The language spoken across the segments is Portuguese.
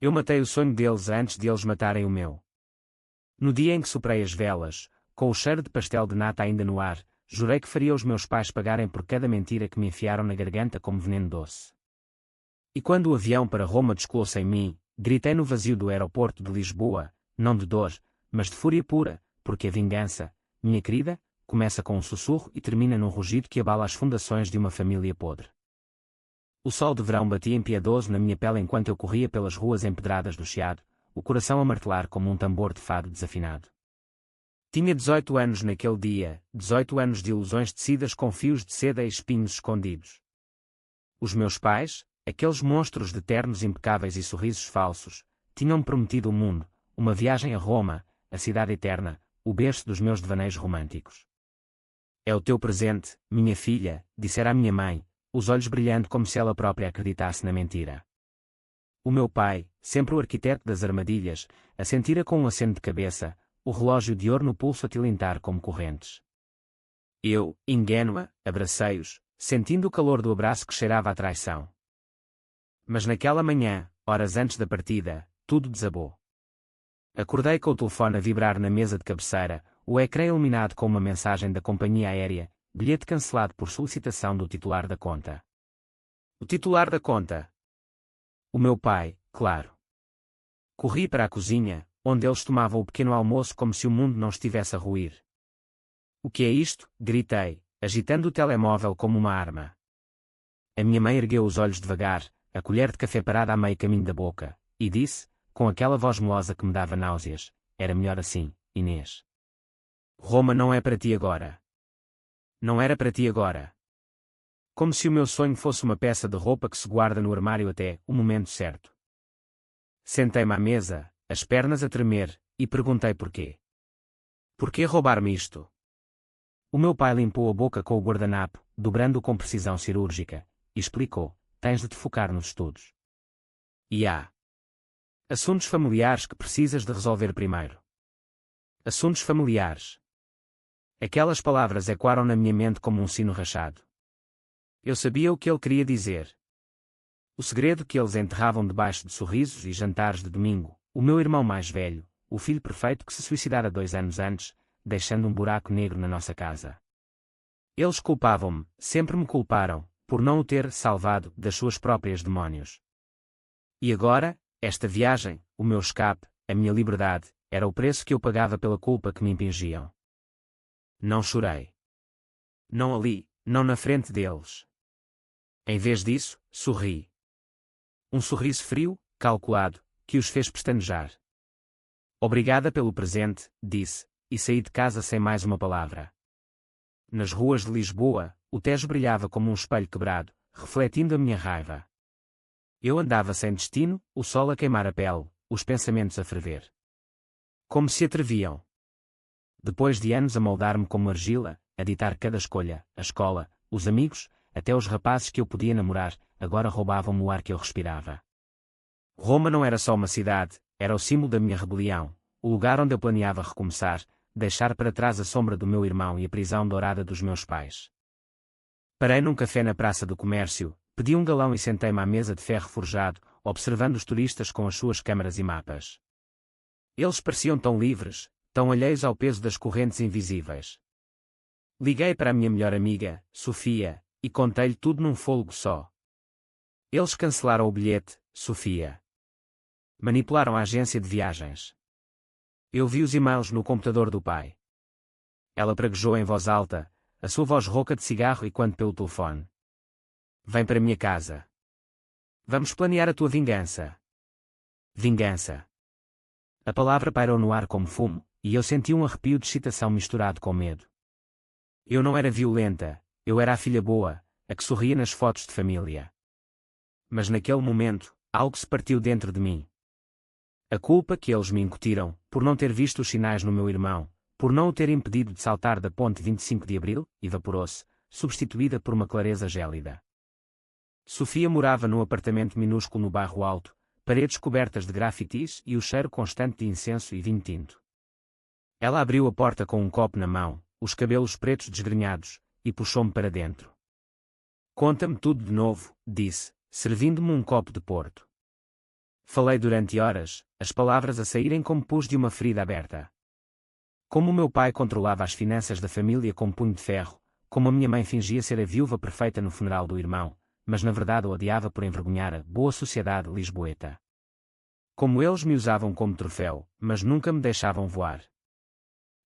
Eu matei o sonho deles antes de eles matarem o meu. No dia em que soprei as velas, com o cheiro de pastel de nata ainda no ar, jurei que faria os meus pais pagarem por cada mentira que me enfiaram na garganta como veneno doce. E quando o avião para Roma descolou-se em mim, gritei no vazio do aeroporto de Lisboa, não de dor, mas de fúria pura, porque a vingança, minha querida, começa com um sussurro e termina num rugido que abala as fundações de uma família podre. O sol de verão batia impiedoso na minha pele enquanto eu corria pelas ruas empedradas do Chiado, o coração a martelar como um tambor de fado desafinado. Tinha 18 anos naquele dia, 18 anos de ilusões tecidas com fios de seda e espinhos escondidos. Os meus pais, aqueles monstros de ternos impecáveis e sorrisos falsos, tinham-me prometido o mundo, uma viagem a Roma, a cidade eterna, o berço dos meus devaneios românticos. É o teu presente, minha filha, dissera a minha mãe, os olhos brilhando como se ela própria acreditasse na mentira. O meu pai, sempre o arquiteto das armadilhas, assentira com um aceno de cabeça, o relógio de ouro no pulso a tilintar como correntes. Eu, ingênua, abracei-os, sentindo o calor do abraço que cheirava a traição. Mas naquela manhã, horas antes da partida, tudo desabou. Acordei com o telefone a vibrar na mesa de cabeceira, o ecrã iluminado com uma mensagem da companhia aérea, bilhete cancelado por solicitação do titular da conta. O titular da conta? O meu pai, claro. Corri para a cozinha, onde eles tomavam o pequeno almoço como se o mundo não estivesse a ruir. O que é isto? Gritei, agitando o telemóvel como uma arma. A minha mãe ergueu os olhos devagar, a colher de café parada a meio caminho da boca, e disse, com aquela voz melosa que me dava náuseas, era melhor assim, Inês. Roma não é para ti agora. Não era para ti agora. Como se o meu sonho fosse uma peça de roupa que se guarda no armário até o momento certo. Sentei-me à mesa, as pernas a tremer, e perguntei porquê. Porquê roubar-me isto? O meu pai limpou a boca com o guardanapo, dobrando-o com precisão cirúrgica, e explicou, tens de te focar nos estudos. E há assuntos familiares que precisas de resolver primeiro. Assuntos familiares. Aquelas palavras ecoaram na minha mente como um sino rachado. Eu sabia o que ele queria dizer. O segredo que eles enterravam debaixo de sorrisos e jantares de domingo, o meu irmão mais velho, o filho perfeito que se suicidara 2 anos antes, deixando um buraco negro na nossa casa. Eles culpavam-me, sempre me culparam, por não o ter salvado das suas próprias demónios. E agora, esta viagem, o meu escape, a minha liberdade, era o preço que eu pagava pela culpa que me impingiam. Não chorei. Não ali, não na frente deles. Em vez disso, sorri. Um sorriso frio, calculado, que os fez pestanejar. Obrigada pelo presente, disse, e saí de casa sem mais uma palavra. Nas ruas de Lisboa, o Tejo brilhava como um espelho quebrado, refletindo a minha raiva. Eu andava sem destino, o sol a queimar a pele, os pensamentos a ferver. Como se atreviam? Depois de anos a moldar-me como argila, a ditar cada escolha, a escola, os amigos, até os rapazes que eu podia namorar, agora roubavam-me o ar que eu respirava. Roma não era só uma cidade, era o símbolo da minha rebelião, o lugar onde eu planeava recomeçar, deixar para trás a sombra do meu irmão e a prisão dourada dos meus pais. Parei num café na Praça do Comércio, pedi um galão e sentei-me à mesa de ferro forjado, observando os turistas com as suas câmaras e mapas. Eles pareciam tão livres, tão alheios ao peso das correntes invisíveis. Liguei para a minha melhor amiga, Sofia, e contei-lhe tudo num fôlego só. Eles cancelaram o bilhete, Sofia. Manipularam a agência de viagens. Eu vi os e-mails no computador do pai. Ela praguejou em voz alta, a sua voz rouca de cigarro e quando pelo telefone. Vem para minha casa. Vamos planear a tua vingança. Vingança. A palavra pairou no ar como fumo, e eu senti um arrepio de excitação misturado com medo. Eu não era violenta, eu era a filha boa, a que sorria nas fotos de família. Mas naquele momento, algo se partiu dentro de mim. A culpa que eles me incutiram, por não ter visto os sinais no meu irmão, por não o ter impedido de saltar da ponte 25 de Abril, evaporou-se, substituída por uma clareza gélida. Sofia morava num apartamento minúsculo no bairro Alto, paredes cobertas de grafitis e o cheiro constante de incenso e vinho tinto. Ela abriu a porta com um copo na mão, os cabelos pretos desgrenhados, e puxou-me para dentro. Conta-me tudo de novo, disse, servindo-me um copo de porto. Falei durante horas, as palavras a saírem como pus de uma ferida aberta. Como o meu pai controlava as finanças da família com um punho de ferro, como a minha mãe fingia ser a viúva perfeita no funeral do irmão, mas na verdade o odiava por envergonhar a boa sociedade lisboeta. Como eles me usavam como troféu, mas nunca me deixavam voar.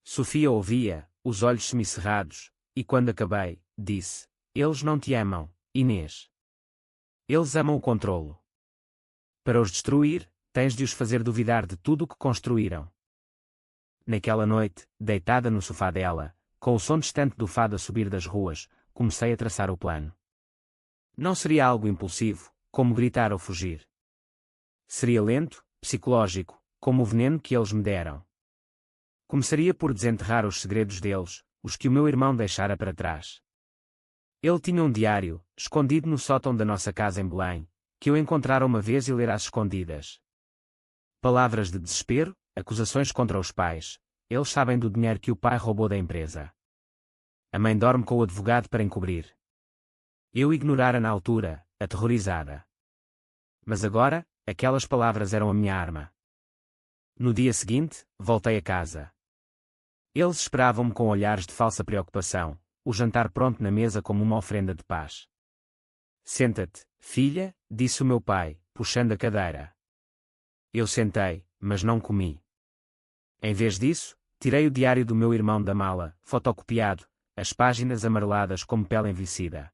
Sofia ouvia, os olhos semicerrados, e quando acabei, disse: eles não te amam, Inês. Eles amam o controlo. Para os destruir, tens de os fazer duvidar de tudo o que construíram. Naquela noite, deitada no sofá dela, com o som distante do fado a subir das ruas, comecei a traçar o plano. Não seria algo impulsivo, como gritar ou fugir. Seria lento, psicológico, como o veneno que eles me deram. Começaria por desenterrar os segredos deles, os que o meu irmão deixara para trás. Ele tinha um diário, escondido no sótão da nossa casa em Belém, que eu encontrara uma vez e lera às escondidas. Palavras de desespero, acusações contra os pais. Eles sabem do dinheiro que o pai roubou da empresa. A mãe dorme com o advogado para encobrir. Eu ignorara na altura, aterrorizada. Mas agora, aquelas palavras eram a minha arma. No dia seguinte, voltei a casa. Eles esperavam-me com olhares de falsa preocupação, o jantar pronto na mesa como uma ofrenda de paz. Senta-te, filha, disse o meu pai, puxando a cadeira. Eu sentei, mas não comi. Em vez disso, tirei o diário do meu irmão da mala, fotocopiado, as páginas amareladas como pele envelhecida.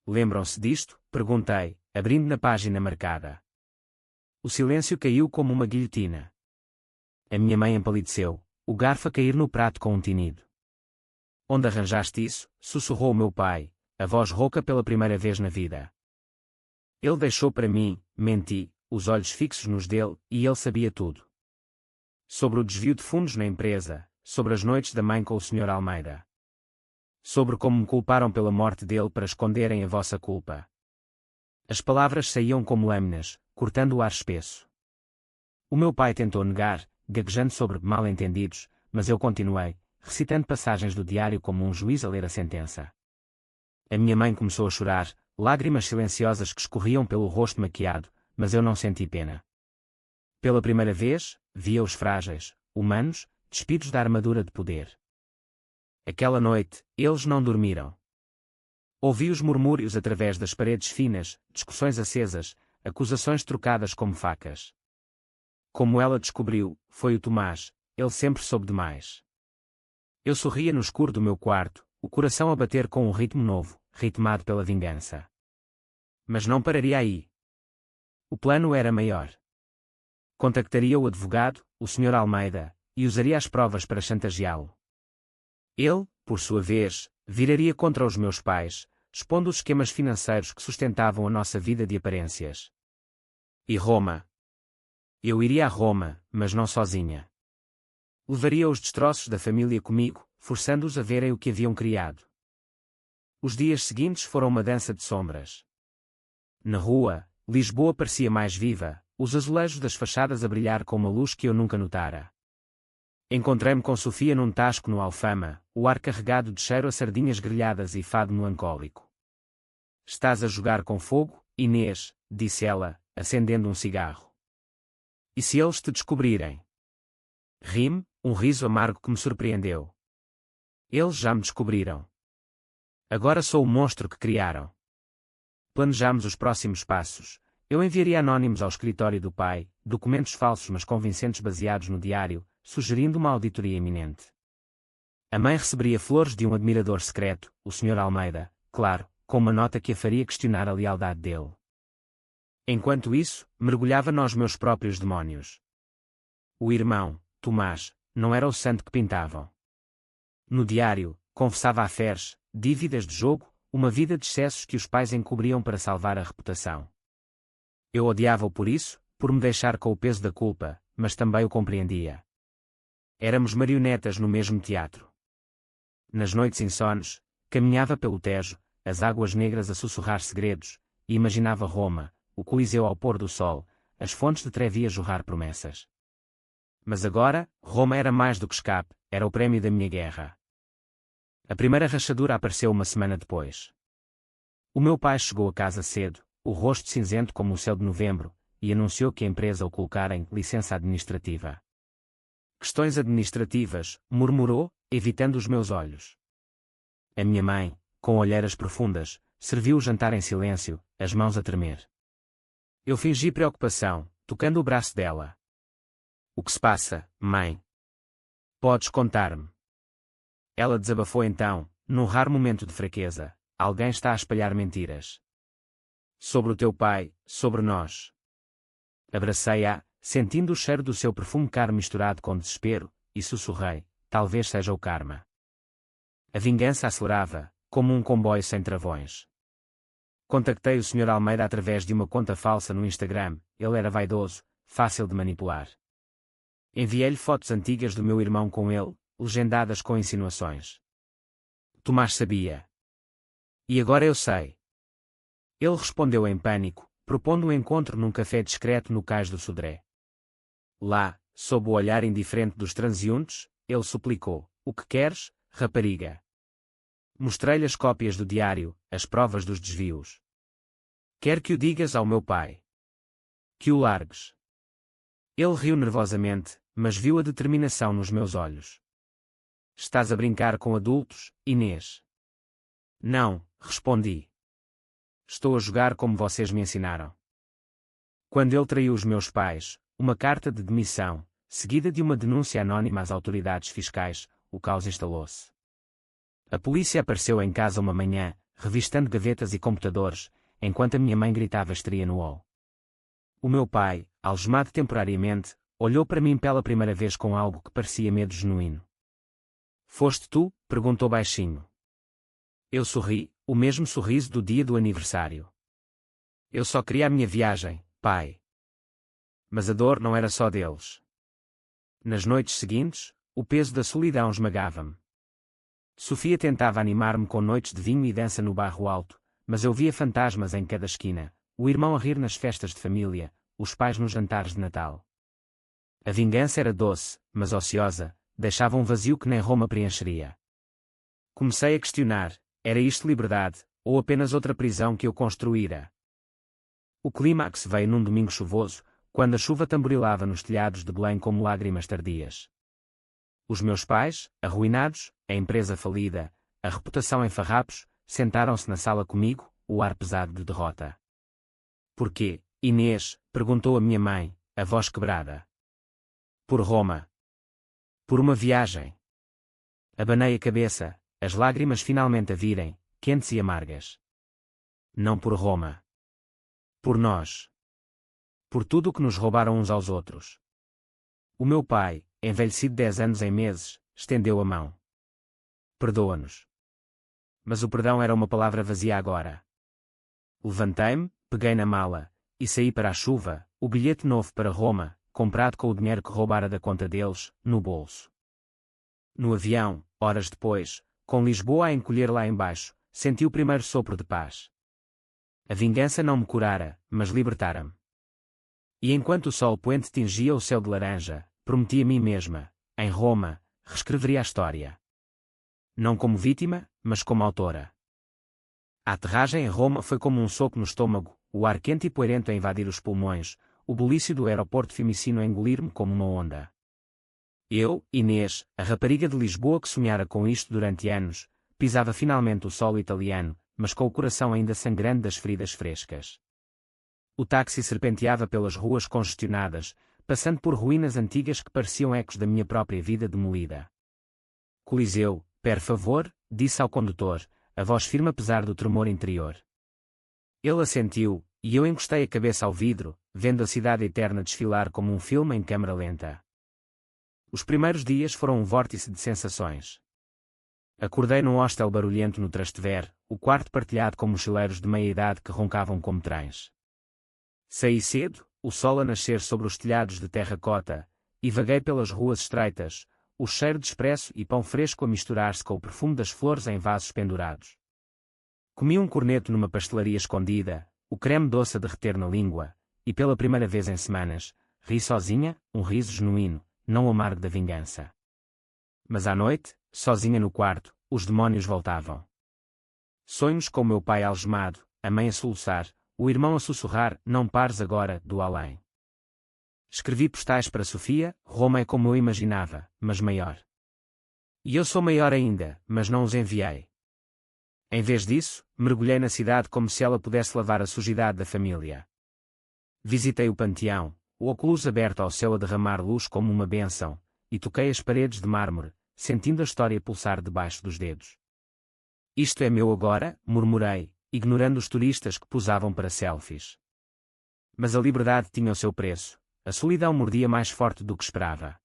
Lembram-se disto? Perguntei, abrindo na página marcada. O silêncio caiu como uma guilhotina. A minha mãe empalideceu, o garfo a cair no prato com um tinido. Onde arranjaste isso? Sussurrou o meu pai, a voz rouca pela primeira vez na vida. Ele deixou para mim, menti, os olhos fixos nos dele, e ele sabia tudo. Sobre o desvio de fundos na empresa, sobre as noites da mãe com o Sr. Almeida. Sobre como me culparam pela morte dele para esconderem a vossa culpa. As palavras saíam como lâminas, cortando o ar espesso. O meu pai tentou negar, gaguejando sobre mal-entendidos, mas eu continuei, recitando passagens do diário como um juiz a ler a sentença. A minha mãe começou a chorar, lágrimas silenciosas que escorriam pelo rosto maquiado, mas eu não senti pena. Pela primeira vez, via-os frágeis, humanos, despidos da armadura de poder. Aquela noite, eles não dormiram. Ouvi os murmúrios através das paredes finas, discussões acesas, acusações trocadas como facas. Como ela descobriu, foi o Tomás, ele sempre soube demais. Eu sorria no escuro do meu quarto, o coração a bater com um ritmo novo, ritmado pela vingança. Mas não pararia aí. O plano era maior. Contactaria o advogado, o Sr. Almeida, e usaria as provas para chantageá-lo. Ele, por sua vez, viraria contra os meus pais, expondo os esquemas financeiros que sustentavam a nossa vida de aparências. E Roma? Eu iria a Roma, mas não sozinha. Levaria os destroços da família comigo, forçando-os a verem o que haviam criado. Os dias seguintes foram uma dança de sombras. Na rua, Lisboa parecia mais viva, os azulejos das fachadas a brilhar com uma luz que eu nunca notara. Encontrei-me com Sofia num tasco no Alfama, o ar carregado de cheiro a sardinhas grelhadas e fado melancólico. Estás a jogar com fogo, Inês, disse ela, acendendo um cigarro. E se eles te descobrirem? Ri-me, um riso amargo que me surpreendeu. Eles já me descobriram. Agora sou o monstro que criaram. Planejamos os próximos passos. Eu enviaria anónimos ao escritório do pai, documentos falsos mas convincentes baseados no diário, sugerindo uma auditoria iminente. A mãe receberia flores de um admirador secreto, o Sr. Almeida, claro, com uma nota que a faria questionar a lealdade dele. Enquanto isso, mergulhava nos meus próprios demónios. O irmão, Tomás, não era o santo que pintavam. No diário, confessava afés, dívidas de jogo, uma vida de excessos que os pais encobriam para salvar a reputação. Eu odiava-o por isso, por me deixar com o peso da culpa, mas também o compreendia. Éramos marionetas no mesmo teatro. Nas noites insones, caminhava pelo Tejo, as águas negras a sussurrar segredos, e imaginava Roma, o Coliseu ao pôr do sol, as fontes de Trevi a jorrar promessas. Mas agora, Roma era mais do que escape, era o prémio da minha guerra. A primeira rachadura apareceu uma semana depois. O meu pai chegou a casa cedo, o rosto cinzento como o céu de novembro, e anunciou que a empresa o colocara em licença administrativa. Questões administrativas, murmurou, evitando os meus olhos. A minha mãe, com olheiras profundas, serviu o jantar em silêncio, as mãos a tremer. Eu fingi preocupação, tocando o braço dela. O que se passa, mãe? Podes contar-me. Ela desabafou então, num raro momento de fraqueza. Alguém está a espalhar mentiras. Sobre o teu pai, sobre nós. Abracei-a, sentindo o cheiro do seu perfume caro misturado com desespero, e sussurrei, talvez seja o karma. A vingança acelerava, como um comboio sem travões. Contactei o Sr. Almeida através de uma conta falsa no Instagram. Ele era vaidoso, fácil de manipular. Enviei-lhe fotos antigas do meu irmão com ele, legendadas com insinuações. Tomás sabia. E agora eu sei. Ele respondeu em pânico, propondo um encontro num café discreto no cais do Sodré. Lá, sob o olhar indiferente dos transeuntes, ele suplicou, o que queres, rapariga? Mostrei-lhe as cópias do diário, as provas dos desvios. Quer que o digas ao meu pai. Que o largues. Ele riu nervosamente, mas viu a determinação nos meus olhos. Estás a brincar com adultos, Inês? Não, respondi. Estou a jogar como vocês me ensinaram. Quando ele traiu os meus pais, uma carta de demissão, seguida de uma denúncia anónima às autoridades fiscais, o caos instalou-se. A polícia apareceu em casa uma manhã, revistando gavetas e computadores, enquanto a minha mãe gritava histeria no hall. O meu pai, algemado temporariamente, olhou para mim pela primeira vez com algo que parecia medo genuíno. Foste tu? Perguntou baixinho. Eu sorri, o mesmo sorriso do dia do aniversário. Eu só queria a minha viagem, pai. Mas a dor não era só deles. Nas noites seguintes, o peso da solidão esmagava-me. Sofia tentava animar-me com noites de vinho e dança no bairro alto, mas eu via fantasmas em cada esquina, o irmão a rir nas festas de família, os pais nos jantares de Natal. A vingança era doce, mas ociosa, deixava um vazio que nem Roma preencheria. Comecei a questionar, era isto liberdade, ou apenas outra prisão que eu construíra? O clímax veio num domingo chuvoso, quando a chuva tamborilava nos telhados de Belém como lágrimas tardias. Os meus pais, arruinados, a empresa falida, a reputação em farrapos, sentaram-se na sala comigo, o ar pesado de derrota. Porquê, Inês? Perguntou a minha mãe, a voz quebrada. Por Roma. Por uma viagem. Abanei a cabeça, as lágrimas finalmente a virem, quentes e amargas. Não por Roma. Por nós. Por tudo o que nos roubaram uns aos outros. O meu pai, envelhecido 10 anos em meses, estendeu a mão. Perdoa-nos. Mas o perdão era uma palavra vazia agora. Levantei-me, peguei na mala, e saí para a chuva, o bilhete novo para Roma, comprado com o dinheiro que roubara da conta deles, no bolso. No avião, horas depois, com Lisboa a encolher lá embaixo, senti o primeiro sopro de paz. A vingança não me curara, mas libertara-me. E enquanto o sol poente tingia o céu de laranja, prometi a mim mesma, em Roma, reescreveria a história. Não como vítima, mas como autora. A aterragem em Roma foi como um soco no estômago, o ar quente e poeirento a invadir os pulmões, o bulício do aeroporto Fiumicino a engolir-me como uma onda. Eu, Inês, a rapariga de Lisboa que sonhara com isto durante anos, pisava finalmente o solo italiano, mas com o coração ainda sangrando das feridas frescas. O táxi serpenteava pelas ruas congestionadas, passando por ruínas antigas que pareciam ecos da minha própria vida demolida. Coliseu, per favor, disse ao condutor, a voz firme apesar do tremor interior. Ele assentiu, e eu encostei a cabeça ao vidro, vendo a cidade eterna desfilar como um filme em câmara lenta. Os primeiros dias foram um vórtice de sensações. Acordei num hostel barulhento no Trastevere, o quarto partilhado com mochileiros de meia-idade que roncavam como trens. Saí cedo, o sol a nascer sobre os telhados de terracota, e vaguei pelas ruas estreitas, o cheiro de expresso e pão fresco a misturar-se com o perfume das flores em vasos pendurados. Comi um corneto numa pastelaria escondida, o creme doce a derreter na língua, e pela primeira vez em semanas, ri sozinha, um riso genuíno, não o amargo da vingança. Mas à noite, sozinha no quarto, os demónios voltavam. Sonhos com o meu pai algemado, a mãe a soluçar, o irmão a sussurrar, não pares agora, do além. Escrevi postais para Sofia, Roma é como eu imaginava, mas maior. E eu sou maior ainda, mas não os enviei. Em vez disso, mergulhei na cidade como se ela pudesse lavar a sujidade da família. Visitei o panteão, o óculos aberto ao céu a derramar luz como uma bênção, e toquei as paredes de mármore, sentindo a história pulsar debaixo dos dedos. Isto é meu agora, murmurei, ignorando os turistas que posavam para selfies. Mas a liberdade tinha o seu preço, a solidão mordia mais forte do que esperava.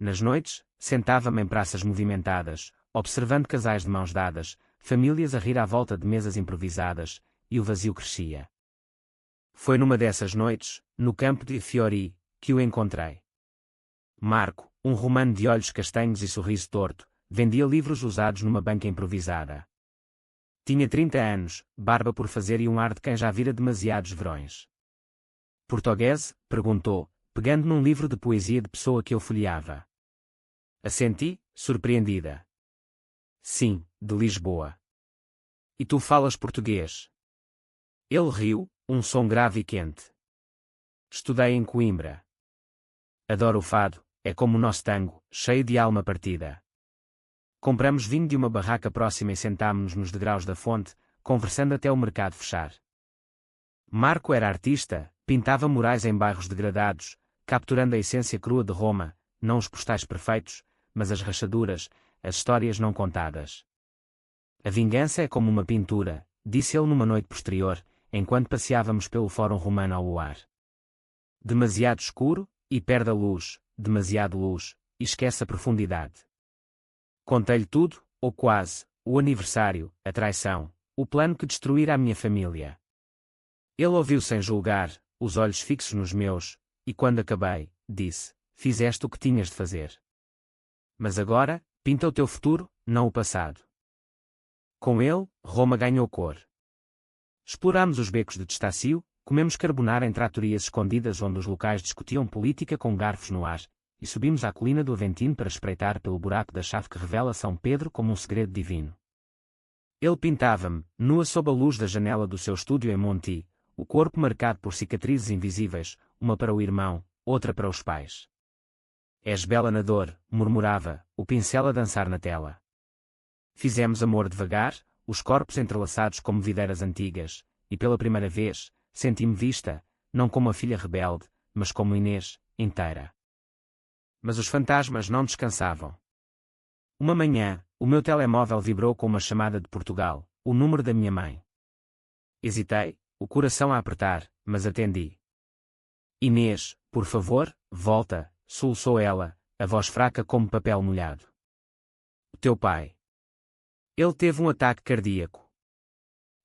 Nas noites, sentava-me em praças movimentadas, observando casais de mãos dadas, famílias a rir à volta de mesas improvisadas, e o vazio crescia. Foi numa dessas noites, no campo de Fiori, que o encontrei. Marco, um romano de olhos castanhos e sorriso torto, vendia livros usados numa banca improvisada. Tinha 30 anos, barba por fazer e um ar de quem já vira demasiados verões. Português? Perguntou, pegando num livro de poesia de pessoa que eu folheava. Assenti, surpreendida. Sim, de Lisboa. E tu falas português? Ele riu, um som grave e quente. Estudei em Coimbra. Adoro o fado, é como o nosso tango, cheio de alma partida. Compramos vinho de uma barraca próxima e sentámo-nos nos degraus da fonte, conversando até o mercado fechar. Marco era artista, pintava murais em bairros degradados, capturando a essência crua de Roma, não os postais perfeitos, mas as rachaduras, as histórias não contadas. A vingança é como uma pintura, disse ele numa noite posterior, enquanto passeávamos pelo Fórum Romano ao luar. Demasiado escuro, e perde a luz, demasiado luz, e esquece a profundidade. Contei-lhe tudo, ou quase, o aniversário, a traição, o plano que destruíra a minha família. Ele ouviu sem julgar, os olhos fixos nos meus, e quando acabei, disse, fizeste o que tinhas de fazer. Mas agora, pinta o teu futuro, não o passado. Com ele, Roma ganhou cor. Explorámos os becos de Testácio, comemos carbonara em tratorias escondidas onde os locais discutiam política com garfos no ar, e subimos à colina do Aventino para espreitar pelo buraco da chave que revela São Pedro como um segredo divino. Ele pintava-me, nua sob a luz da janela do seu estúdio em Monti, o corpo marcado por cicatrizes invisíveis, uma para o irmão, outra para os pais. És bela na dor, murmurava, o pincel a dançar na tela. Fizemos amor devagar, os corpos entrelaçados como videiras antigas, e pela primeira vez, senti-me vista, não como a filha rebelde, mas como Inês, inteira. Mas os fantasmas não descansavam. Uma manhã, o meu telemóvel vibrou com uma chamada de Portugal, o número da minha mãe. Hesitei, o coração a apertar, mas atendi. Inês, por favor, volta, soluçou ela, a voz fraca como papel molhado. O teu pai. Ele teve um ataque cardíaco.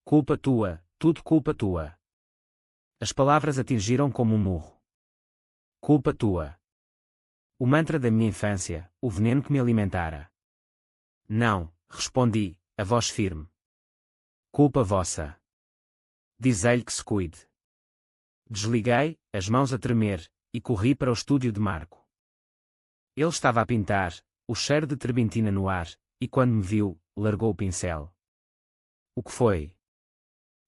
Culpa tua, tudo culpa tua. As palavras atingiram como um murro. Culpa tua. O mantra da minha infância, o veneno que me alimentara. Não, respondi, a voz firme. Culpa vossa. Diz-lhe que se cuide. Desliguei, as mãos a tremer, e corri para o estúdio de Marco. Ele estava a pintar, o cheiro de terbentina no ar, e quando me viu, largou o pincel. O que foi?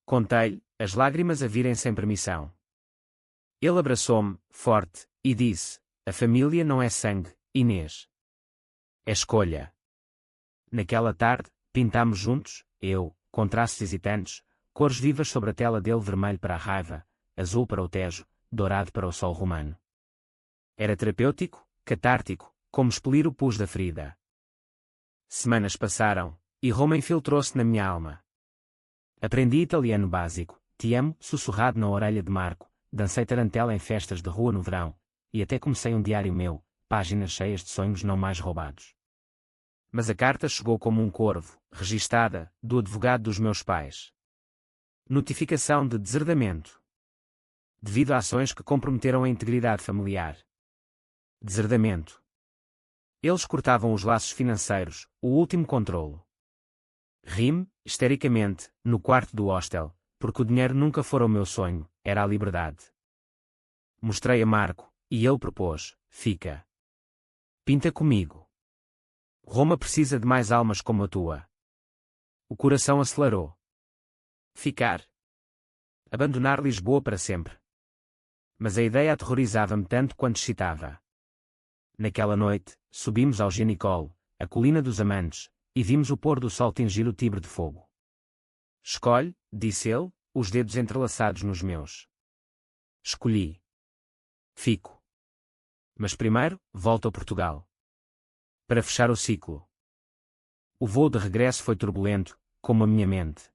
Contei-lhe, as lágrimas a virem sem permissão. Ele abraçou-me, forte, e disse, a família não é sangue, Inês. É escolha. Naquela tarde, pintámos juntos, eu, com traços hesitantes, cores vivas sobre a tela dele, vermelho para a raiva, azul para o Tejo, dourado para o sol romano. Era terapêutico, catártico, como expelir o pus da ferida. Semanas passaram, e Roma infiltrou-se na minha alma. Aprendi italiano básico, te amo, sussurrado na orelha de Marco, dancei tarantela em festas de rua no verão, e até comecei um diário meu, páginas cheias de sonhos não mais roubados. Mas a carta chegou como um corvo, registada, do advogado dos meus pais. Notificação de deserdamento. Devido a ações que comprometeram a integridade familiar. Deserdamento. Eles cortavam os laços financeiros, o último controlo. Ri-me, histericamente, no quarto do hostel, porque o dinheiro nunca fora o meu sonho, era a liberdade. Mostrei a Marco, e ele propôs, fica. Pinta comigo. Roma precisa de mais almas como a tua. O coração acelerou. Ficar. Abandonar Lisboa para sempre. Mas a ideia aterrorizava-me tanto quanto excitava. Naquela noite, subimos ao Genicol, a colina dos amantes, e vimos o pôr do sol tingir o Tibre de fogo. Escolhe, disse ele, os dedos entrelaçados nos meus. Escolhi. Fico. Mas primeiro, volto a Portugal. Para fechar o ciclo. O voo de regresso foi turbulento, como a minha mente.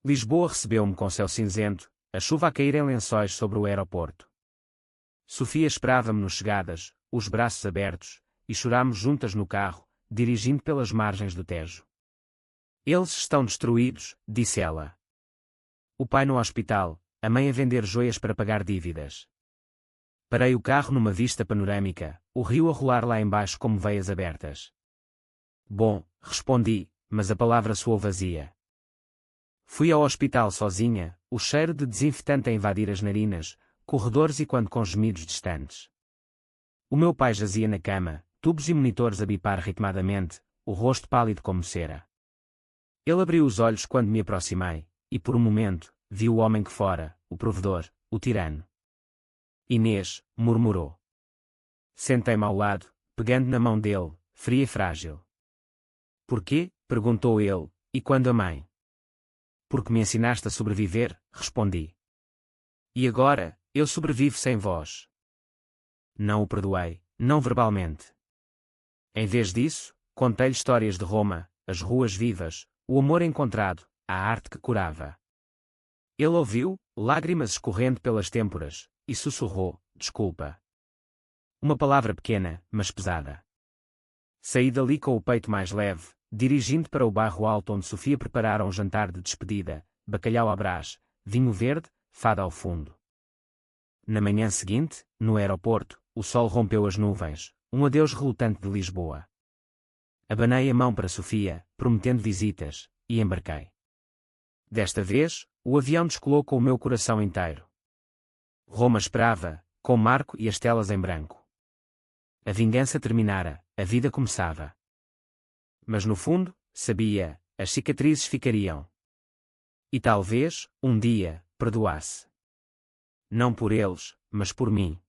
Lisboa recebeu-me com céu cinzento, a chuva a cair em lençóis sobre o aeroporto. Sofia esperava-me nos chegadas, os braços abertos, e chorámos juntas no carro, dirigindo pelas margens do Tejo. Eles estão destruídos, disse ela. O pai no hospital, a mãe a vender joias para pagar dívidas. Parei o carro numa vista panorâmica, o rio a rolar lá embaixo como veias abertas. Bom, respondi, mas a palavra soou vazia. Fui ao hospital sozinha, o cheiro de desinfetante a invadir as narinas, corredores e quando com gemidos distantes. O meu pai jazia na cama, tubos e monitores a bipar ritmadamente, o rosto pálido como cera. Ele abriu os olhos quando me aproximei, e por um momento, vi o homem que fora, o provedor, o tirano. Inês, murmurou. Sentei-me ao lado, pegando na mão dele, fria e frágil. Porquê? Perguntou ele, e quando a mãe? Porque me ensinaste a sobreviver, respondi. E agora, eu sobrevivo sem vós. Não o perdoei, não verbalmente. Em vez disso, contei-lhe histórias de Roma, as ruas vivas, o amor encontrado, a arte que curava. Ele ouviu, lágrimas escorrendo pelas têmporas, e sussurrou, desculpa. Uma palavra pequena, mas pesada. Saí dali com o peito mais leve, dirigindo para o bairro alto onde Sofia preparara um jantar de despedida, bacalhau à brás, vinho verde, fado ao fundo. Na manhã seguinte, no aeroporto, o sol rompeu as nuvens, um adeus relutante de Lisboa. Abanei a mão para Sofia, prometendo visitas, e embarquei. Desta vez, o avião descolou com o meu coração inteiro. Roma esperava, com Marco e as telas em branco. A vingança terminara, a vida começava. Mas no fundo, sabia, as cicatrizes ficariam. E talvez, um dia, perdoasse. Não por eles, mas por mim.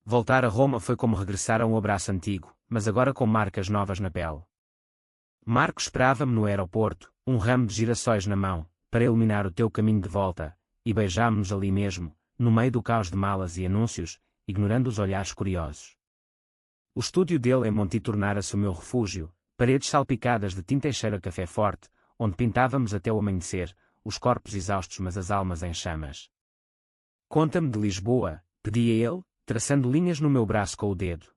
Voltar a Roma foi como regressar a um abraço antigo, mas agora com marcas novas na pele. Marco esperava-me no aeroporto, um ramo de girassóis na mão, para iluminar o teu caminho de volta, e beijámo-nos ali mesmo, no meio do caos de malas e anúncios, ignorando os olhares curiosos. O estúdio dele em Monti tornara-se o meu refúgio, paredes salpicadas de tinta e cheiro a café forte, onde pintávamos até o amanhecer, os corpos exaustos mas as almas em chamas. Conta-me de Lisboa, pedia ele, traçando linhas no meu braço com o dedo.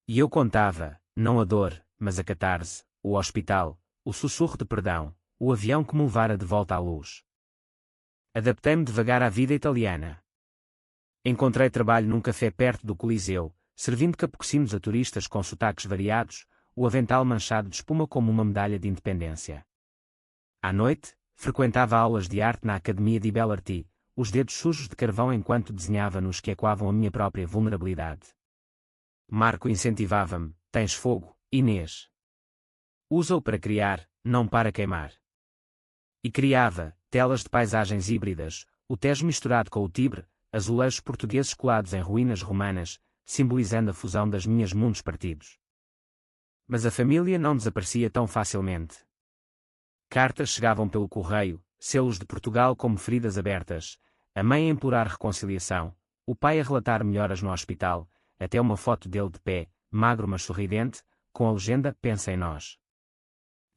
E eu contava, não a dor, mas a catarse, o hospital, o sussurro de perdão, o avião que me levara de volta à luz. Adaptei-me devagar à vida italiana. Encontrei trabalho num café perto do Coliseu, servindo capuccinos a turistas com sotaques variados, o avental manchado de espuma como uma medalha de independência. À noite, frequentava aulas de arte na Academia di Bellarti, os dedos sujos de carvão enquanto desenhava nos que ecoavam a minha própria vulnerabilidade. Marco incentivava-me, tens fogo, Inês. Usa-o para criar, não para queimar. E criava, telas de paisagens híbridas, o Tejo misturado com o Tibre, azulejos portugueses colados em ruínas romanas, simbolizando a fusão das minhas mundos partidos. Mas a família não desaparecia tão facilmente. Cartas chegavam pelo correio, selos de Portugal como feridas abertas, a mãe a implorar reconciliação, o pai a relatar melhoras no hospital, até uma foto dele de pé, magro mas sorridente, com a legenda "Pensa em nós".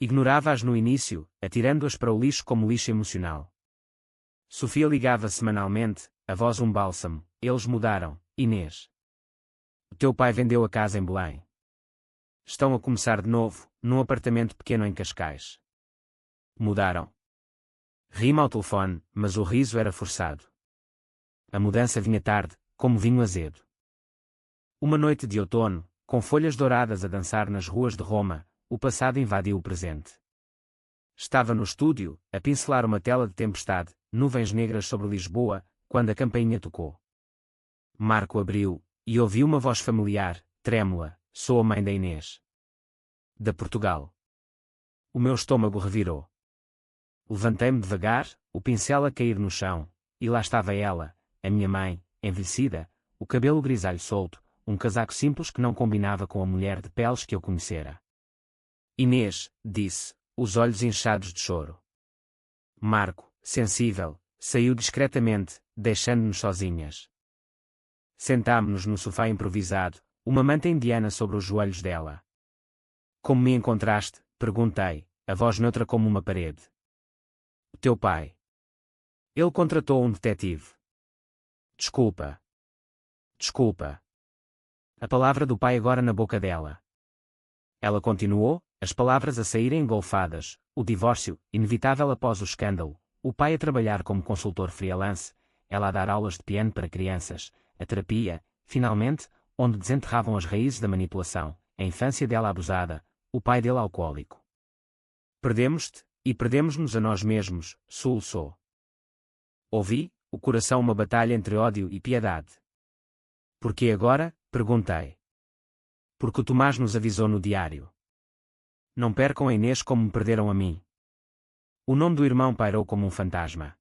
Ignorava-as no início, atirando-as para o lixo como lixo emocional. Sofia ligava semanalmente, a voz um bálsamo, eles mudaram, Inês. O teu pai vendeu a casa em Belém. Estão a começar de novo, num apartamento pequeno em Cascais. Mudaram. Rima ao telefone, mas o riso era forçado. A mudança vinha tarde, como vinho azedo. Uma noite de outono, com folhas douradas a dançar nas ruas de Roma, o passado invadiu o presente. Estava no estúdio, a pincelar uma tela de tempestade, nuvens negras sobre Lisboa, quando a campainha tocou. Marco abriu, e ouviu uma voz familiar, trêmula, sou a mãe da Inês. Da Portugal. O meu estômago revirou. Levantei-me devagar, o pincel a cair no chão, e lá estava ela, a minha mãe, envelhecida, o cabelo grisalho solto, um casaco simples que não combinava com a mulher de peles que eu conhecera. Inês, disse, os olhos inchados de choro. Marco, sensível, saiu discretamente, deixando-nos sozinhas. Sentámo-nos no sofá improvisado, uma manta indiana sobre os joelhos dela. Como me encontraste? Perguntei, a voz neutra como uma parede. O teu pai. Ele contratou um detetive. Desculpa. Desculpa. A palavra do pai agora na boca dela. Ela continuou, as palavras a saírem engolfadas, o divórcio, inevitável após o escândalo, o pai a trabalhar como consultor freelance, ela a dar aulas de piano para crianças, a terapia, finalmente, onde desenterravam as raízes da manipulação, a infância dela abusada, o pai dele alcoólico. Perdemos-te, e perdemos-nos a nós mesmos, soluçou. Ouvi, o coração uma batalha entre ódio e piedade. Por que agora? Perguntei. Porque o Tomás nos avisou no diário. Não percam a Inês como me perderam a mim. O nome do irmão pairou como um fantasma.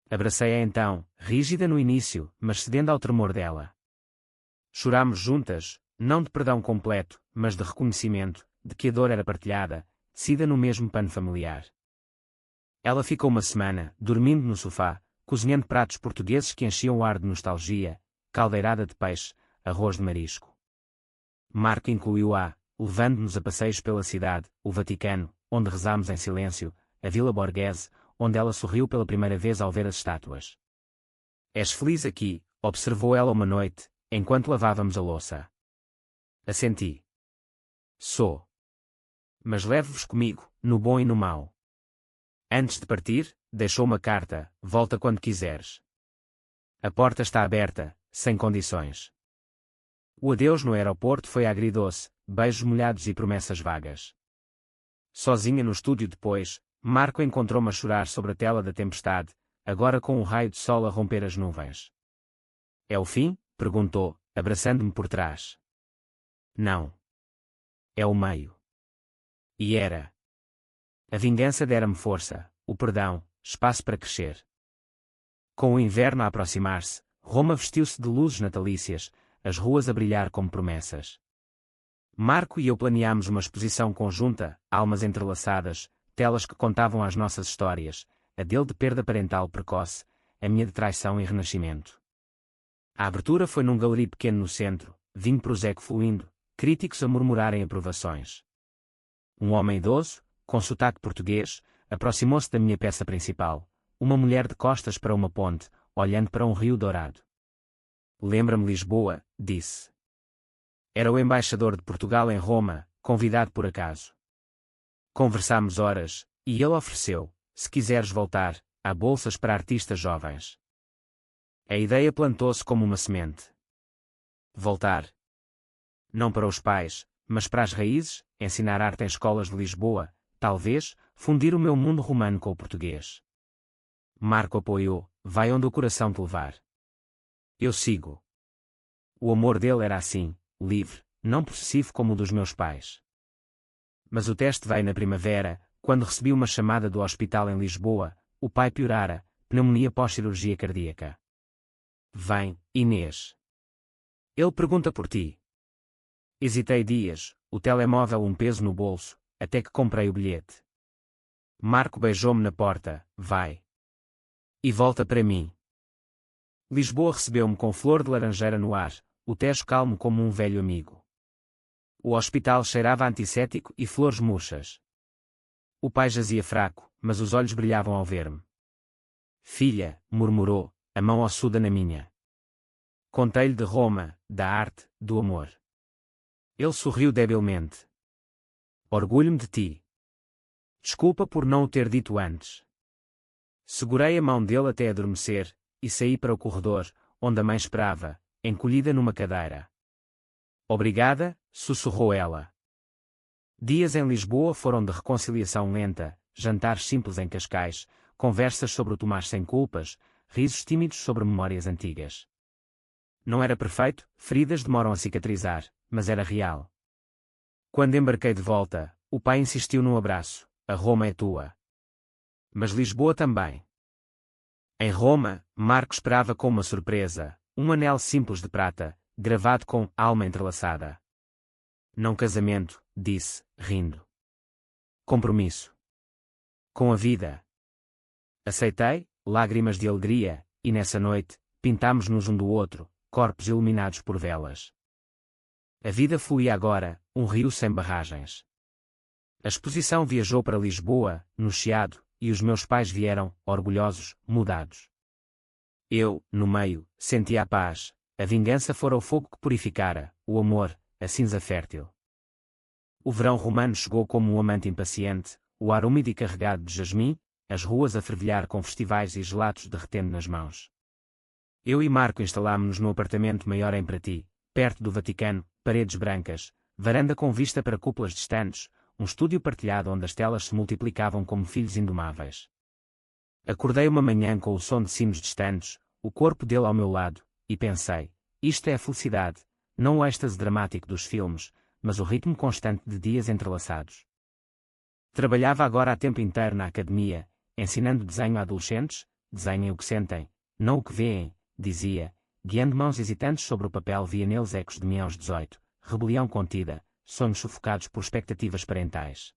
Abracei-a então, rígida no início, mas cedendo ao tremor dela. Chorámos juntas, não de perdão completo, mas de reconhecimento, de que a dor era partilhada, tecida no mesmo pano familiar. Ela ficou uma semana, dormindo no sofá, cozinhando pratos portugueses que enchiam o ar de nostalgia, caldeirada de peixe, arroz de marisco. Marco incluiu-a, levando-nos a passeios pela cidade, o Vaticano, onde rezámos em silêncio, a Vila Borghese, onde ela sorriu pela primeira vez ao ver as estátuas. És feliz aqui, observou ela uma noite, enquanto lavávamos a louça. Assenti. Sou. Mas leve-vos comigo, no bom e no mau. Antes de partir, deixou uma carta, volta quando quiseres. A porta está aberta, sem condições. O adeus no aeroporto foi agridoce, beijos molhados e promessas vagas. Sozinha no estúdio depois, Marco encontrou-me a chorar sobre a tela da tempestade, agora com um raio de sol a romper as nuvens. É o fim? Perguntou, abraçando-me por trás. Não. É o meio. E era. A vingança dera-me força, o perdão, espaço para crescer. Com o inverno a aproximar-se, Roma vestiu-se de luzes natalícias, as ruas a brilhar como promessas. Marco e eu planeámos uma exposição conjunta, almas entrelaçadas, telas que contavam as nossas histórias, a dele de perda parental precoce, a minha de traição e renascimento. A abertura foi num galerie pequeno no centro, vinho prosecco fluindo, críticos a murmurarem aprovações. Um homem idoso, com sotaque português, aproximou-se da minha peça principal, uma mulher de costas para uma ponte, olhando para um rio dourado. Lembra-me Lisboa, disse. Era o embaixador de Portugal em Roma, convidado por acaso. Conversámos horas, e ele ofereceu, se quiseres voltar, há bolsas para artistas jovens. A ideia plantou-se como uma semente. Voltar. Não para os pais, mas para as raízes, ensinar arte em escolas de Lisboa, talvez, fundir o meu mundo romano com o português. Marco apoiou, vai onde o coração te levar. Eu sigo. O amor dele era assim, livre, não possessivo como o dos meus pais. Mas o teste veio na primavera, quando recebi uma chamada do hospital em Lisboa, o pai piorara, pneumonia pós-cirurgia cardíaca. Vem, Inês. Ele pergunta por ti. Hesitei dias, o telemóvel um peso no bolso, até que comprei o bilhete. Marco beijou-me na porta, vai. E volta para mim. Lisboa recebeu-me com flor de laranjeira no ar, o Tejo calmo como um velho amigo. O hospital cheirava a antisséptico e flores murchas. O pai jazia fraco, mas os olhos brilhavam ao ver-me. Filha, murmurou, a mão ossuda na minha. Contei-lhe de Roma, da arte, do amor. Ele sorriu debilmente. Orgulho-me de ti. Desculpa por não o ter dito antes. Segurei a mão dele até adormecer, e saí para o corredor, onde a mãe esperava, encolhida numa cadeira. Obrigada, sussurrou ela. Dias em Lisboa foram de reconciliação lenta, jantares simples em Cascais, conversas sobre o Tomás sem culpas, risos tímidos sobre memórias antigas. Não era perfeito, feridas demoram a cicatrizar, mas era real. Quando embarquei de volta, o pai insistiu num abraço, a Roma é tua. Mas Lisboa também. Em Roma, Marco esperava com uma surpresa, um anel simples de prata, gravado com alma entrelaçada. Não casamento, disse, rindo. Compromisso. Com a vida. Aceitei, lágrimas de alegria, e nessa noite, pintámos-nos um do outro, corpos iluminados por velas. A vida fluía agora, um rio sem barragens. A exposição viajou para Lisboa, no Chiado, e os meus pais vieram, orgulhosos, mudados. Eu, no meio, sentia a paz, a vingança fora o fogo que purificara, o amor, a cinza fértil. O verão romano chegou como um amante impaciente, o ar úmido e carregado de jasmim, as ruas a fervilhar com festivais e gelatos derretendo nas mãos. Eu e Marco instalámo-nos no apartamento maior em Prati, perto do Vaticano, paredes brancas, varanda com vista para cúpulas distantes, um estúdio partilhado onde as telas se multiplicavam como filhos indomáveis. Acordei uma manhã com o som de sinos distantes, o corpo dele ao meu lado, e pensei, isto é a felicidade, não o êxtase dramático dos filmes, mas o ritmo constante de dias entrelaçados. Trabalhava agora a tempo inteiro na academia, ensinando desenho a adolescentes, desenhem o que sentem, não o que veem, dizia, guiando mãos hesitantes sobre o papel via neles ecos de mim aos 18, rebelião contida, sonhos sufocados por expectativas parentais.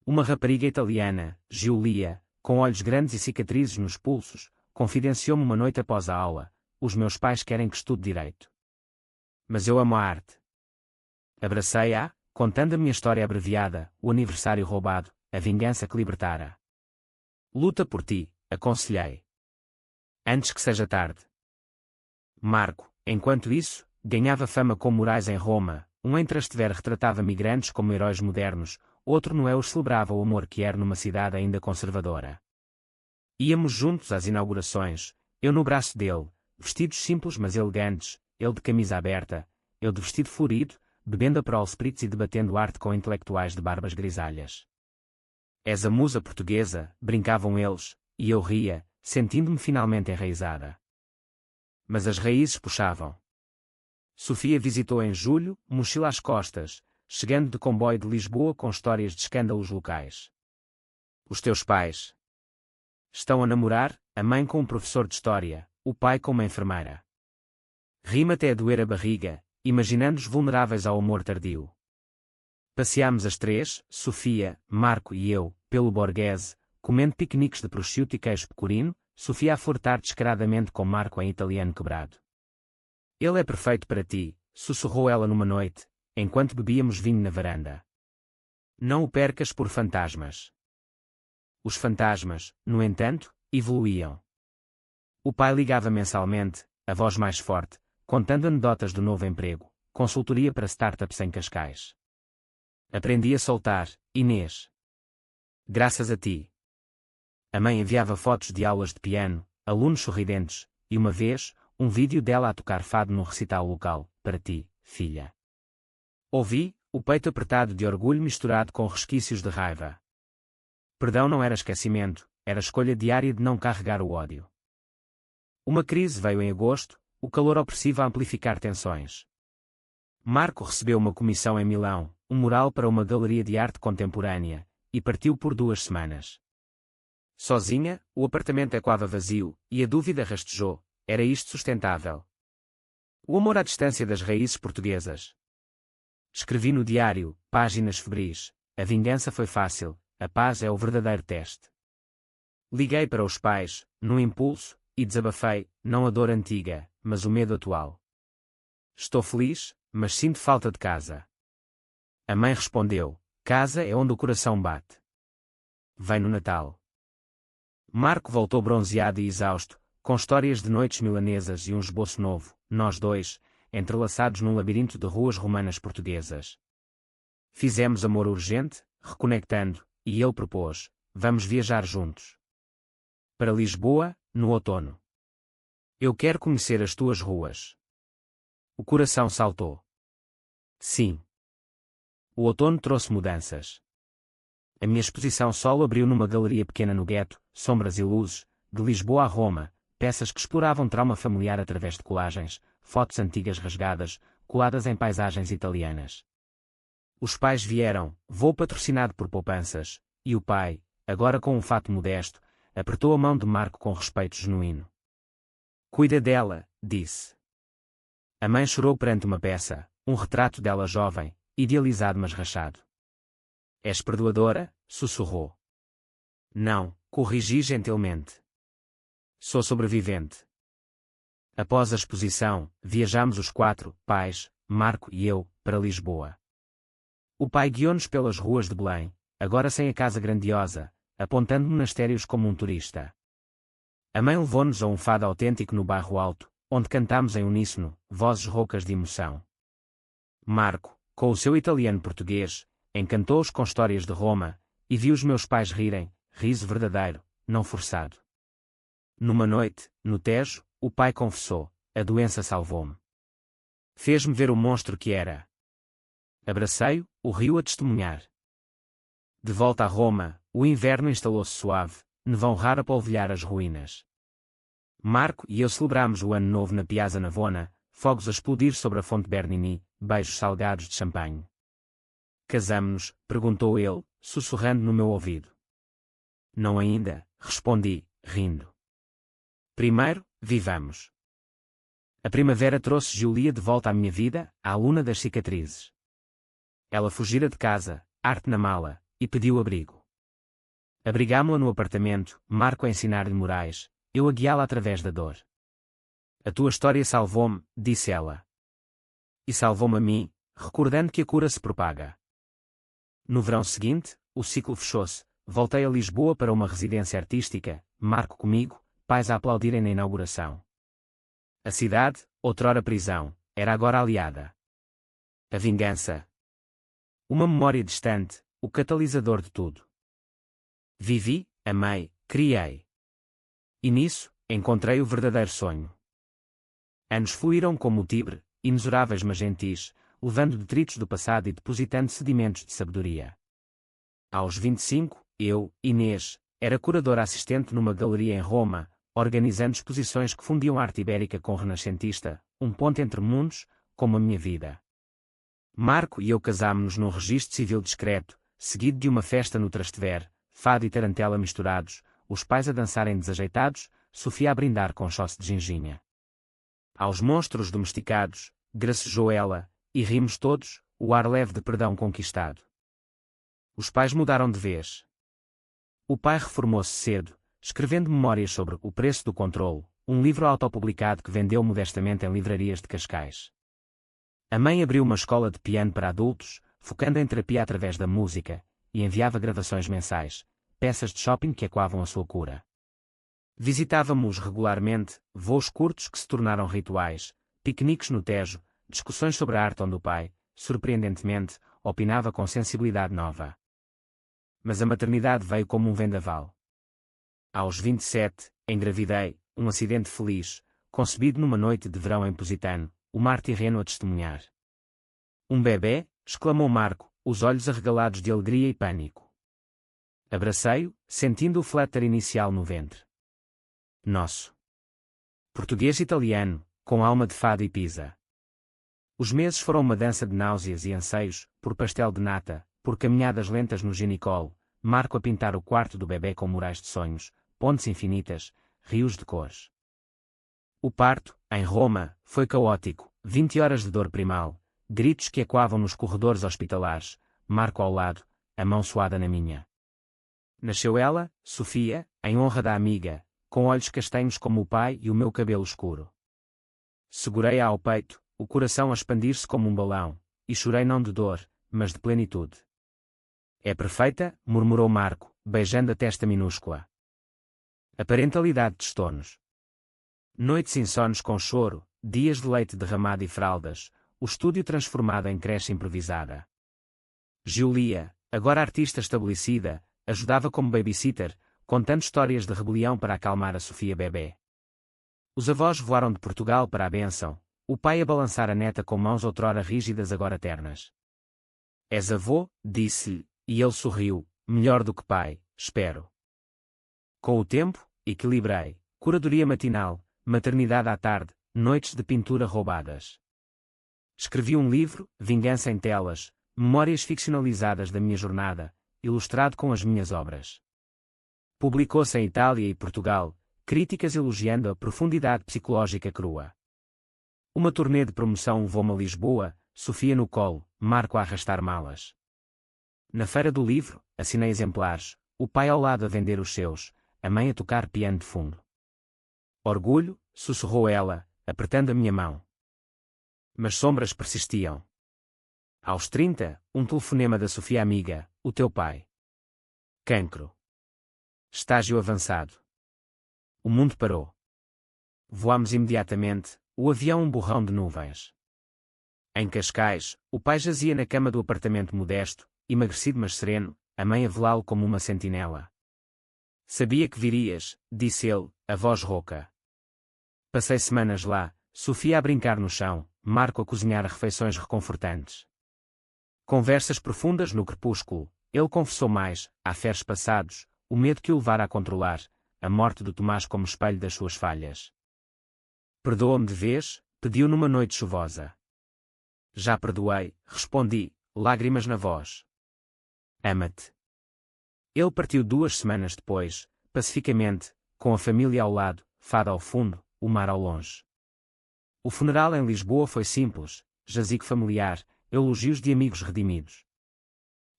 Uma rapariga italiana, Giulia, com olhos grandes e cicatrizes nos pulsos, confidenciou-me uma noite após a aula, os meus pais querem que estude direito. Mas eu amo a arte. Abracei-a, contando a minha história abreviada, o aniversário roubado, a vingança que libertara. Luta por ti, aconselhei. Antes que seja tarde. Marco, enquanto isso, ganhava fama com morais em Roma, um em Trastevere retratava migrantes como heróis modernos, outro no Eus celebrava o amor que era numa cidade ainda conservadora. Íamos juntos às inaugurações, eu no braço dele, vestidos simples mas elegantes, ele de camisa aberta, eu de vestido florido, bebendo Aperol Spritz e debatendo arte com intelectuais de barbas grisalhas. És a musa portuguesa, brincavam eles, e eu ria, sentindo-me finalmente enraizada. Mas as raízes puxavam. Sofia visitou em julho, mochila às costas, chegando de comboio de Lisboa com histórias de escândalos locais. Os teus pais estão a namorar, a mãe com um professor de história, o pai com uma enfermeira. Rima até a doer a barriga, imaginando-os vulneráveis ao amor tardio. Passeámos as três, Sofia, Marco e eu, pelo Borghese, comendo piqueniques de prosciutto e queijo pecorino, Sofia a flertar descaradamente com Marco em italiano quebrado. Ele é perfeito para ti, sussurrou ela numa noite, enquanto bebíamos vinho na varanda. Não o percas por fantasmas. Os fantasmas, no entanto, evoluíam. O pai ligava mensalmente, a voz mais forte, contando anedotas do novo emprego, consultoria para startups em Cascais. Aprendi a soltar, Inês. Graças a ti. A mãe enviava fotos de aulas de piano, alunos sorridentes, e uma vez, um vídeo dela a tocar fado num recital local, para ti, filha. Ouvi, o peito apertado de orgulho misturado com resquícios de raiva. Perdão não era esquecimento, era escolha diária de não carregar o ódio. Uma crise veio em agosto, o calor opressivo a amplificar tensões. Marco recebeu uma comissão em Milão, um mural para uma galeria de arte contemporânea, e partiu por 2 semanas. Sozinha, o apartamento ecoava vazio, e a dúvida rastejou, era isto sustentável? O amor à distância das raízes portuguesas. Escrevi no diário, páginas febris, a vingança foi fácil, a paz é o verdadeiro teste. Liguei para os pais, num impulso, e desabafei, não a dor antiga, mas o medo atual. Estou feliz, mas sinto falta de casa. A mãe respondeu, casa é onde o coração bate. Vem no Natal. Marco voltou bronzeado e exausto, com histórias de noites milanesas e um esboço novo, nós dois, entrelaçados num labirinto de ruas romanas portuguesas. Fizemos amor urgente, reconectando, e ele propôs, vamos viajar juntos. Para Lisboa, no outono. Eu quero conhecer as tuas ruas. O coração saltou. Sim. O outono trouxe mudanças. A minha exposição solo abriu numa galeria pequena no gueto, sombras e luzes, de Lisboa a Roma, peças que exploravam trauma familiar através de colagens, fotos antigas rasgadas, coladas em paisagens italianas. Os pais vieram, voo patrocinado por poupanças, e o pai, agora com um fato modesto, apertou a mão de Marco com respeito genuíno. Cuida dela, disse. A mãe chorou perante uma peça, um retrato dela jovem, idealizado mas rachado. És perdoadora? Sussurrou. Não, corrigi gentilmente. Sou sobrevivente. Após a exposição, viajamos os quatro, pais, Marco e eu, para Lisboa. O pai guiou-nos pelas ruas de Belém, agora sem a casa grandiosa, apontando monastérios como um turista. A mãe levou-nos a um fado autêntico no bairro Alto, onde cantámos em uníssono, vozes roucas de emoção. Marco, com o seu italiano-português, encantou-os com histórias de Roma, e viu os meus pais rirem, riso verdadeiro, não forçado. Numa noite, no Tejo, o pai confessou: a doença salvou-me. Fez-me ver o monstro que era. Abracei-o, o rio a testemunhar. De volta a Roma, o inverno instalou-se suave, nevão raro a polvilhar as ruínas. Marco e eu celebramos o ano novo na Piazza Navona, fogos a explodir sobre a fonte Bernini, beijos salgados de champanhe. Casamo-nos? Perguntou ele, sussurrando no meu ouvido. Não ainda, respondi, rindo. Primeiro, vivamos. A primavera trouxe Julia de volta à minha vida, a aluna das cicatrizes. Ela fugira de casa, arte na mala, e pediu abrigo. Abrigámo-la no apartamento, Marco a ensinar-lhe morais, eu a guiá-la através da dor. A tua história salvou-me, disse ela. E salvou-me a mim, recordando que a cura se propaga. No verão seguinte, o ciclo fechou-se, voltei a Lisboa para uma residência artística, Marco comigo, pais a aplaudirem na inauguração. A cidade, outrora prisão, era agora aliada. A vingança. Uma memória distante, o catalisador de tudo. Vivi, amei, criei. E nisso, encontrei o verdadeiro sonho. Anos fluíram como o Tibre, imensuráveis mas gentis, levando detritos do passado e depositando sedimentos de sabedoria. Aos 25, eu, Inês, era curadora assistente numa galeria em Roma, organizando exposições que fundiam a arte ibérica com o renascentista, um ponto entre mundos, como a minha vida. Marco e eu casámo-nos num registro civil discreto, seguido de uma festa no Trastevere, fado e tarantela misturados, os pais a dançarem desajeitados, Sofia a brindar com choce de ginginha. Aos monstros domesticados, gracejou ela, e rimos todos, o ar leve de perdão conquistado. Os pais mudaram de vez. O pai reformou-se cedo, escrevendo memórias sobre O Preço do Controlo, um livro autopublicado que vendeu modestamente em livrarias de Cascais. A mãe abriu uma escola de piano para adultos, focando em terapia através da música, e enviava gravações mensais, peças de shopping que ecoavam a sua cura. Visitávamos regularmente, voos curtos que se tornaram rituais, piqueniques no Tejo, discussões sobre a arte onde o pai, surpreendentemente, opinava com sensibilidade nova. Mas a maternidade veio como um vendaval. Aos 27, engravidei, um acidente feliz, concebido numa noite de verão em Positano, o mar Tirreno a testemunhar. Um bebê, exclamou Marco, os olhos arregalados de alegria e pânico. Abracei-o, sentindo o flutter inicial no ventre. Nosso. Português-italiano, com alma de fado e pisa. Os meses foram uma dança de náuseas e anseios, por pastel de nata, por caminhadas lentas no ginicol, Marco a pintar o quarto do bebê com murais de sonhos, pontes infinitas, rios de cores. O parto, em Roma, foi caótico, 20 horas de dor primal, gritos que ecoavam nos corredores hospitalares, Marco ao lado, a mão suada na minha. Nasceu ela, Sofia, em honra da amiga, com olhos castanhos como o pai e o meu cabelo escuro. Segurei-a ao peito, o coração a expandir-se como um balão, e chorei não de dor, mas de plenitude. É perfeita, murmurou Marco, beijando a testa minúscula. A parentalidade testou-nos. Noites insones com choro, dias de leite derramado e fraldas, o estúdio transformado em creche improvisada. Julia, agora artista estabelecida, ajudava como babysitter, contando histórias de rebelião para acalmar a Sofia bebê. Os avós voaram de Portugal para a bênção, o pai a balançar a neta com mãos outrora rígidas agora ternas. És avô, disse-lhe, e ele sorriu, melhor do que pai, espero. Com o tempo, equilibrei, curadoria matinal, maternidade à tarde, noites de pintura roubadas. Escrevi um livro, Vingança em Telas, memórias ficcionalizadas da minha jornada, ilustrado com as minhas obras. Publicou-se em Itália e Portugal, críticas elogiando a profundidade psicológica crua. Uma turnê de promoção levou-me a Lisboa, Sofia no colo, Marco a arrastar malas. Na feira do livro, assinei exemplares, o pai ao lado a vender os seus, a mãe a tocar piano de fundo. Orgulho, sussurrou ela, apertando a minha mão. Mas sombras persistiam. Aos 30, um telefonema da Sofia amiga, o teu pai. Cancro. Estágio avançado. O mundo parou. Voámos imediatamente, o avião um borrão de nuvens. Em Cascais, o pai jazia na cama do apartamento modesto, emagrecido mas sereno, a mãe a velá-lo como uma sentinela. Sabia que virias, disse ele, a voz rouca. Passei semanas lá, Sofia a brincar no chão, Marco a cozinhar refeições reconfortantes. Conversas profundas no crepúsculo, ele confessou mais, há feres passados, o medo que o levara a controlar, a morte do Tomás como espelho das suas falhas. Perdoa-me de vez, pediu numa noite chuvosa. Já perdoei, respondi, lágrimas na voz. Ama-te. Ele partiu 2 semanas depois, pacificamente, com a família ao lado, fado ao fundo, o mar ao longe. O funeral em Lisboa foi simples, jazigo familiar, elogios de amigos redimidos.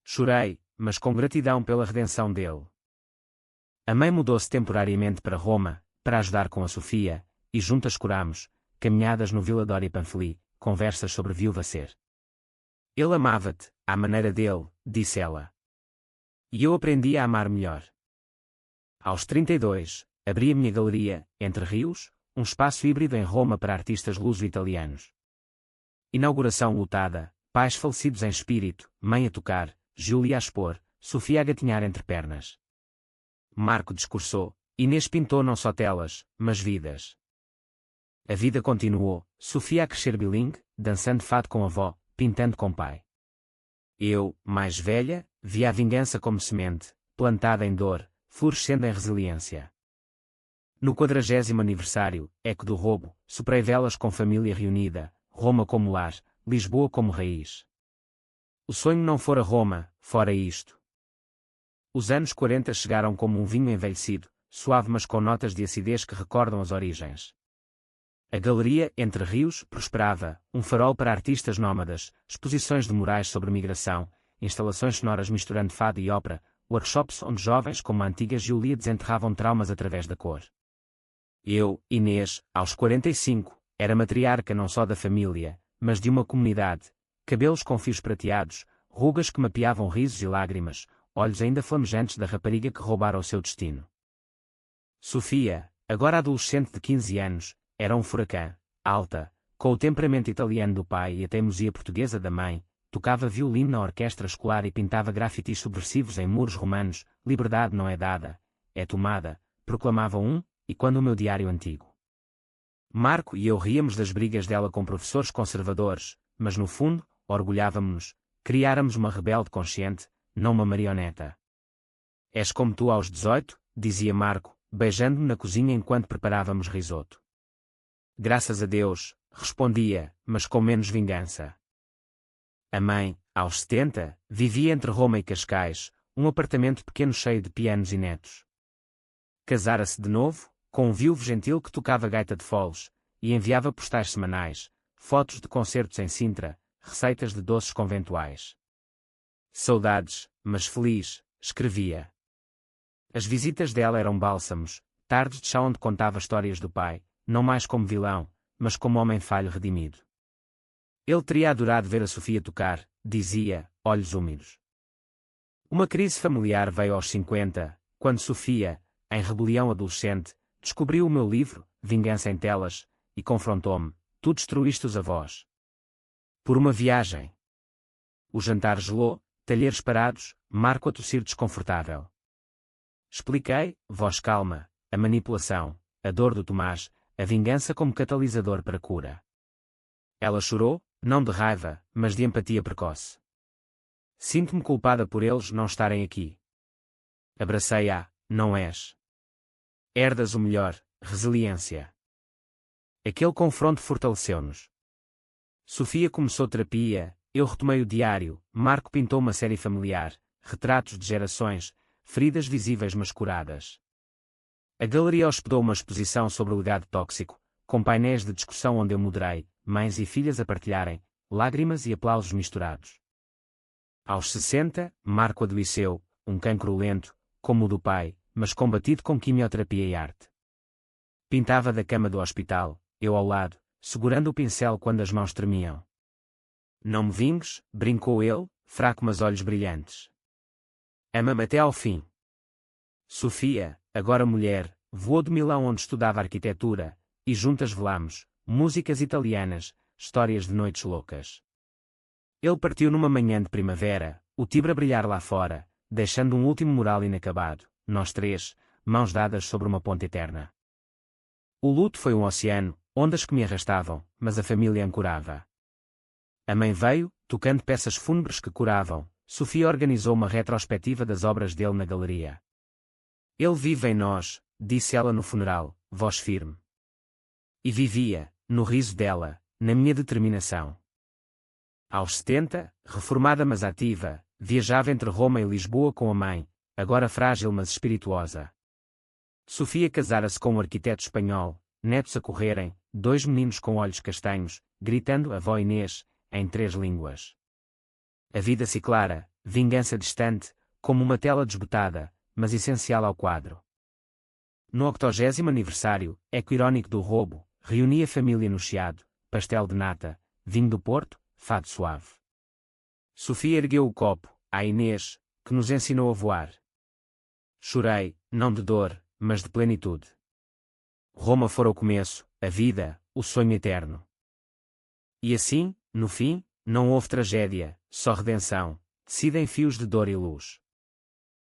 Chorei, mas com gratidão pela redenção dele. A mãe mudou-se temporariamente para Roma, para ajudar com a Sofia, e juntas coramos, caminhadas no Vilador e Panfili, conversas sobre viúva ser. Ele amava-te, à maneira dele, disse ela. E eu aprendi a amar melhor. Aos 32, abri a minha galeria, Entre Rios, um espaço híbrido em Roma para artistas luso-italianos. Inauguração lotada, pais falecidos em espírito, mãe a tocar, Júlia a expor, Sofia a gatinhar entre pernas. Marco discursou, Inês pintou não só telas, mas vidas. A vida continuou, Sofia a crescer bilingue, dançando fado com a avó, pintando com pai. Eu, mais velha, via a vingança como semente, plantada em dor, florescendo em resiliência. No 40º aniversário, eco do roubo, soprei velas com família reunida, Roma como lar, Lisboa como raiz. O sonho não fora Roma, fora isto. Os anos 40 chegaram como um vinho envelhecido, suave mas com notas de acidez que recordam as origens. A galeria Entre Rios prosperava, um farol para artistas nómadas, exposições de murais sobre migração, instalações sonoras misturando fado e ópera, workshops onde jovens como a antiga Júlia desenterravam traumas através da cor. Eu, Inês, aos 45, era matriarca não só da família, mas de uma comunidade, cabelos com fios prateados, rugas que mapeavam risos e lágrimas, olhos ainda flamejantes da rapariga que roubara o seu destino. Sofia, agora adolescente de 15 anos, era um furacão, alta, com o temperamento italiano do pai e a teimosia portuguesa da mãe, tocava violino na orquestra escolar e pintava grafitis subversivos em muros romanos, liberdade não é dada, é tomada, proclamava um, e quando o meu diário antigo. Marco e eu ríamos das brigas dela com professores conservadores, mas no fundo, orgulhávamo-nos, criáramos uma rebelde consciente, não uma marioneta. És como tu aos 18, dizia Marco, beijando-me na cozinha enquanto preparávamos risoto. Graças a Deus, respondia, mas com menos vingança. A mãe, aos 70, vivia entre Roma e Cascais, um apartamento pequeno cheio de pianos e netos. Casara-se de novo, com um viúvo gentil que tocava gaita de foles, e enviava postais semanais, fotos de concertos em Sintra, receitas de doces conventuais. Saudades, mas feliz, escrevia. As visitas dela eram bálsamos, tardes de chá onde contava histórias do pai, não mais como vilão, mas como homem falho redimido. Ele teria adorado ver a Sofia tocar, dizia, olhos úmidos. Uma crise familiar veio aos 50, quando Sofia, em rebelião adolescente, descobriu o meu livro, Vingança em Telas, e confrontou-me, tu destruíste os avós. Por uma viagem. O jantar gelou, talheres parados, Marco a tossir desconfortável. Expliquei, voz calma, a manipulação, a dor do Tomás, a vingança como catalisador para a cura. Ela chorou, não de raiva, mas de empatia precoce. Sinto-me culpada por eles não estarem aqui. Abracei-a, não és. Herdas o melhor, resiliência. Aquele confronto fortaleceu-nos. Sofia começou terapia, eu retomei o diário, Marco pintou uma série familiar, retratos de gerações, feridas visíveis mas curadas. A galeria hospedou uma exposição sobre o legado tóxico, com painéis de discussão onde eu moderei, mães e filhas a partilharem, lágrimas e aplausos misturados. Aos 60, Marco adoeceu, um cancro lento, como o do pai, mas combatido com quimioterapia e arte. Pintava da cama do hospital, eu ao lado, segurando o pincel quando as mãos tremiam. Não me vingues, brincou ele, fraco mas olhos brilhantes. Ama-me até ao fim. Sofia, agora mulher, voou de Milão onde estudava arquitetura, e juntas velamos, músicas italianas, histórias de noites loucas. Ele partiu numa manhã de primavera, o Tibre a brilhar lá fora, deixando um último mural inacabado, nós três, mãos dadas sobre uma ponte eterna. O luto foi um oceano, ondas que me arrastavam, mas a família ancorava. A mãe veio, tocando peças fúnebres que curavam. Sofia organizou uma retrospectiva das obras dele na galeria. Ele vive em nós, disse ela no funeral, voz firme. E vivia, no riso dela, na minha determinação. Aos 70, reformada mas ativa, viajava entre Roma e Lisboa com a mãe, agora frágil mas espirituosa. Sofia casara-se com um arquiteto espanhol, netos a correrem, 2 meninos com olhos castanhos, gritando a avó Inês, em 3 línguas. A vida se clara, vingança distante, como uma tela desbotada, mas essencial ao quadro. No 80º aniversário, eco irônico do roubo, reuni a família no Chiado, pastel de nata, vinho do Porto, fado suave. Sofia ergueu o copo, à Inês, que nos ensinou a voar. Chorei, não de dor, mas de plenitude. Roma fora o começo, a vida, o sonho eterno. E assim, no fim, não houve tragédia, só redenção, tecida em fios de dor e luz.